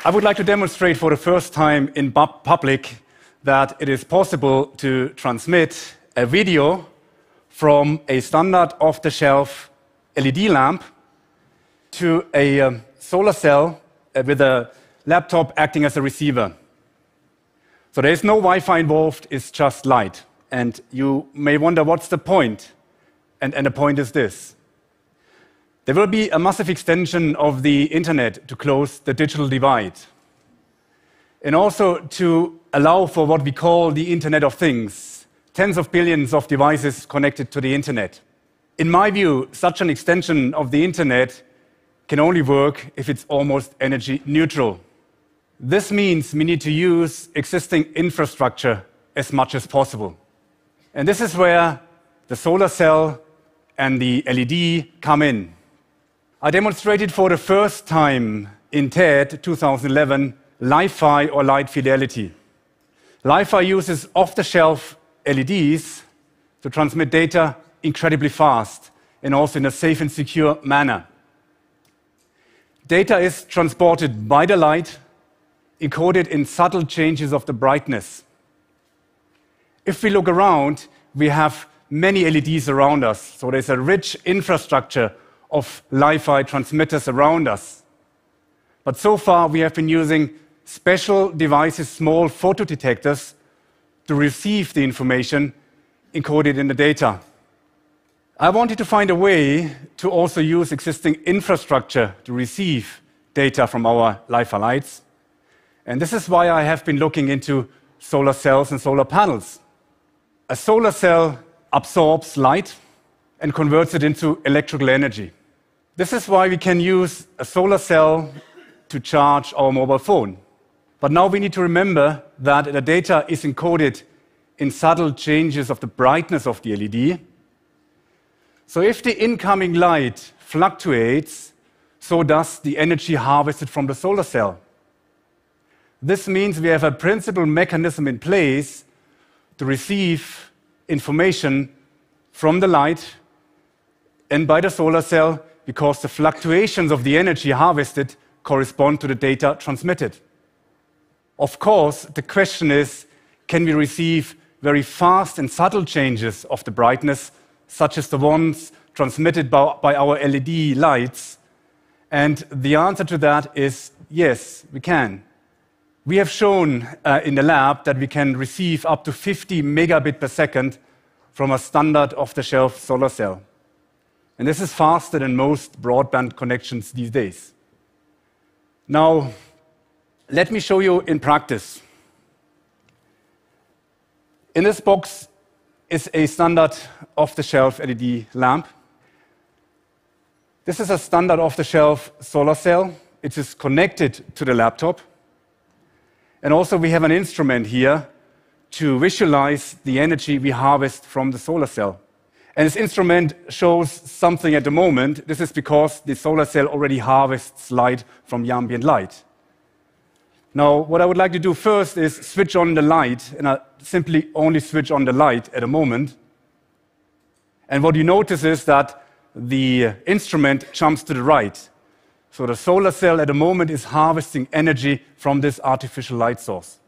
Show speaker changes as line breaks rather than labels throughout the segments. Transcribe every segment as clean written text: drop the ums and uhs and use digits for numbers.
I would like to demonstrate for the first time in public that it is possible to transmit a video from a standard off-the-shelf LED lamp to a solar cell with a laptop acting as a receiver. So there is no Wi-Fi involved, it's just light. And you may wonder, what's the point? And the point is this. There will be a massive extension of the internet to close the digital divide. And also to allow for what we call the Internet of Things, tens of billions of devices connected to the internet. In my view, such an extension of the internet can only work if it's almost energy neutral. This means we need to use existing infrastructure as much as possible. And this is where the solar cell and the LED come in. I demonstrated for the first time in TED 2011 Li-Fi or light fidelity. Li-Fi uses off-the-shelf LEDs to transmit data incredibly fast and also in a safe and secure manner. Data is transported by the light, encoded in subtle changes of the brightness. If we look around, we have many LEDs around us, so there's a rich infrastructure of Li-Fi transmitters around us. But so far, we have been using special devices, small photodetectors, to receive the information encoded in the data. I wanted to find a way to also use existing infrastructure to receive data from our Li-Fi lights. And this is why I have been looking into solar cells and solar panels. A solar cell absorbs light and converts it into electrical energy. This is why we can use a solar cell to charge our mobile phone. But now we need to remember that the data is encoded in subtle changes of the brightness of the LED. So if the incoming light fluctuates, so does the energy harvested from the solar cell. This means we have a principal mechanism in place to receive information from the light and by the solar cell, because the fluctuations of the energy harvested correspond to the data transmitted. Of course, the question is, can we receive very fast and subtle changes of the brightness, such as the ones transmitted by our LED lights? And the answer to that is yes, we can. We have shown in the lab that we can receive up to 50 megabit per second from a standard off-the-shelf solar cell. And this is faster than most broadband connections these days. Now, let me show you in practice. In this box is a standard off-the-shelf LED lamp. This is a standard off-the-shelf solar cell. It is connected to the laptop. And also we have an instrument here to visualize the energy we harvest from the solar cell. And this instrument shows something at the moment. This is because the solar cell already harvests light from the ambient light. Now, what I would like to do first is switch on the light, and I simply only switch on the light at the moment. And what you notice is that the instrument jumps to the right. So the solar cell at the moment is harvesting energy from this artificial light source.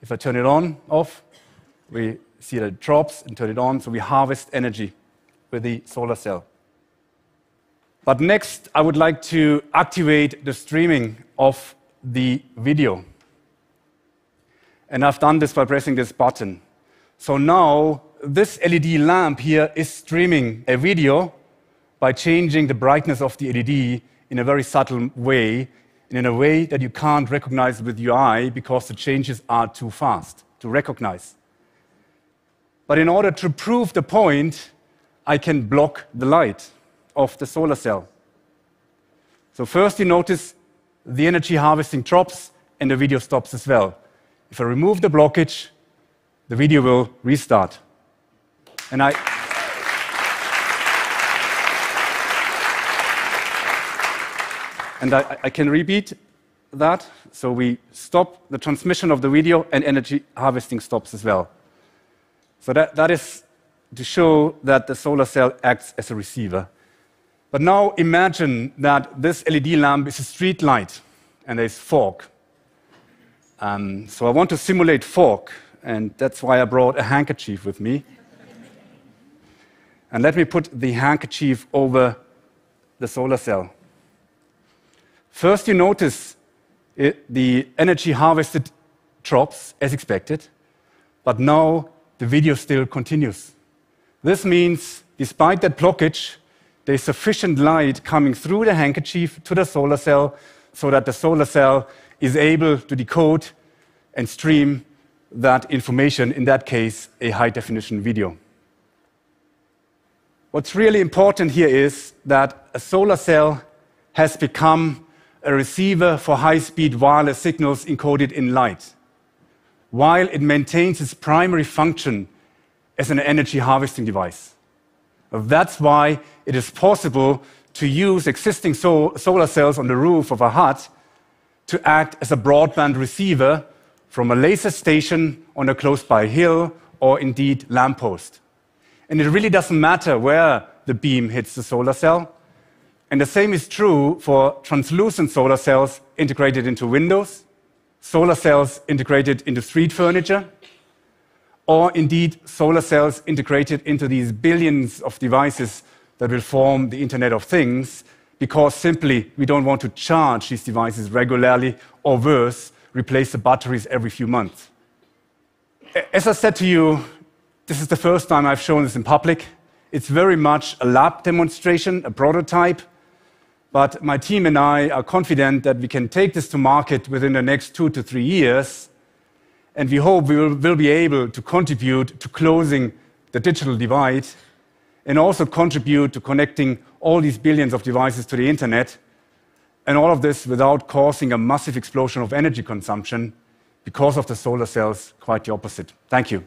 If I turn it on, off, we see that it drops, and turn it on, so we harvest energy with the solar cell. But next, I would like to activate the streaming of the video. And I've done this by pressing this button. So now, this LED lamp here is streaming a video by changing the brightness of the LED in a very subtle way, and in a way that you can't recognize with your eye because the changes are too fast to recognize. But in order to prove the point, I can block the light of the solar cell. So first you notice the energy harvesting drops and the video stops as well. If I remove the blockage, the video will restart. And I can repeat that. So we stop the transmission of the video and energy harvesting stops as well. So that is to show that the solar cell acts as a receiver. But now imagine that this LED lamp is a street light. and there's fog. So I want to simulate fog, and that's why I brought a handkerchief with me. And let me put the handkerchief over the solar cell. First, you notice the energy harvested drops as expected, but now the video still continues. This means, despite that blockage, there's sufficient light coming through the handkerchief to the solar cell so that the solar cell is able to decode and stream that information, in that case, a high-definition video. What's really important here is that a solar cell has become a receiver for high-speed wireless signals encoded in light, while it maintains its primary function as an energy harvesting device. That's why it is possible to use existing solar cells on the roof of a hut to act as a broadband receiver from a laser station on a close-by hill or indeed lamppost. And it really doesn't matter where the beam hits the solar cell. And the same is true for translucent solar cells integrated into windows, solar cells integrated into street furniture, or indeed solar cells integrated into these billions of devices that will form the Internet of Things, because simply we don't want to charge these devices regularly, or worse, replace the batteries every few months. As I said to you, this is the first time I've shown this in public. It's very much a lab demonstration, a prototype, but my team and I are confident that we can take this to market within the next 2 to 3 years, and we hope we will be able to contribute to closing the digital divide and also contribute to connecting all these billions of devices to the internet, and all of this without causing a massive explosion of energy consumption. Because of the solar cells, quite the opposite. Thank you.